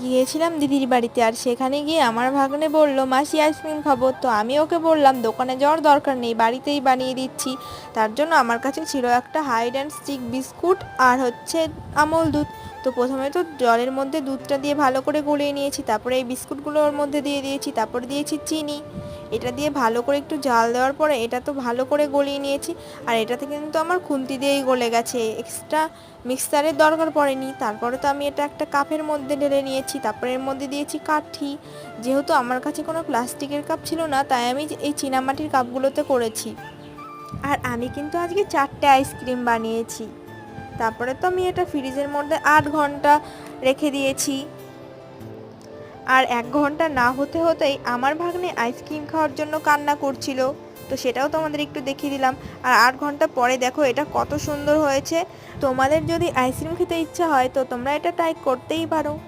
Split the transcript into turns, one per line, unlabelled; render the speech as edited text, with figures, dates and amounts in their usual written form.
গিয়েছিলাম দিদির বাড়িতে, আর সেখানে গিয়ে আমার ভাগ্নে বলল মাসি আইসক্রিম খাবো। তো আমি ওকে বললাম দোকানে যাওয়ার দরকার নেই, বাড়িতেই বানিয়ে দিচ্ছি। তার জন্য আমার কাছে ছিল একটা হাইড অ্যান্ড স্টিক বিস্কুট আর হচ্ছে আমল দুধ। তো প্রথমে তো জলের মধ্যে দুধটা দিয়ে ভালো করে গলিয়ে নিয়েছি, তারপরে এই বিস্কুটগুলো ওর মধ্যে দিয়ে দিয়েছি, তারপরে দিয়েছি চিনি। এটা দিয়ে ভালো করে একটু জাল দেওয়ার পরে এটা তো ভালো করে গলিয়ে নিয়েছি। আর এটাতে কিন্তু আমার খুন্তি দিয়েই গলে গেছে, এক্সট্রা মিক্সারের দরকার পড়েনি। তারপরে তো আমি এটা একটা কাপের মধ্যে ঢেলে নিয়েছি, তারপরে এর মধ্যে দিয়েছি কাঠি। যেহেতু আমার কাছে কোনো প্লাস্টিকের কাপ ছিল না, তাই আমি এই চীনামাটির কাপগুলোতে করেছি। আর আমি কিন্তু আজকে 4টে আইসক্রিম বানিয়েছি। তারপরে তো আমি এটা ফ্রিজের মধ্যে 8 ঘন্টা রেখে দিয়েছি। আর 1 ঘন্টা না হতে হতেই আমার ভাগ্নে আইসক্রিম খাওয়ার জন্য কান্না করছিল। তো সেটাও তোমাদের একটু দেখিয়ে দিলাম। আর 8 ঘন্টা পরে দেখো এটা কত সুন্দর হয়েছে। তোমাদের যদি আইসক্রিম খেতে ইচ্ছা হয় তো তোমরা এটা ট্রাই করতেই পারো।